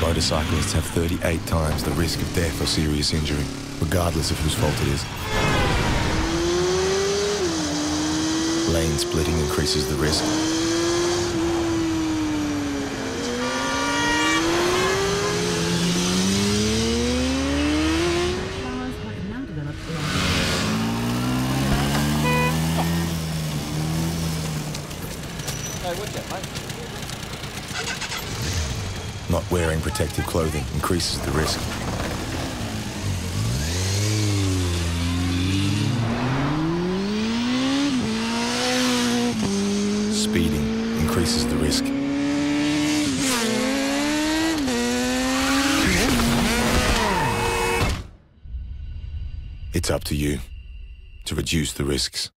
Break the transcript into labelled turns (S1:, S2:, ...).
S1: Motorcyclists have 38 times the risk of death or serious injury, regardless of whose fault it is. Lane splitting increases the risk. Not wearing protective clothing increases the risk. Speeding increases the risk. It's up to you to reduce the risks.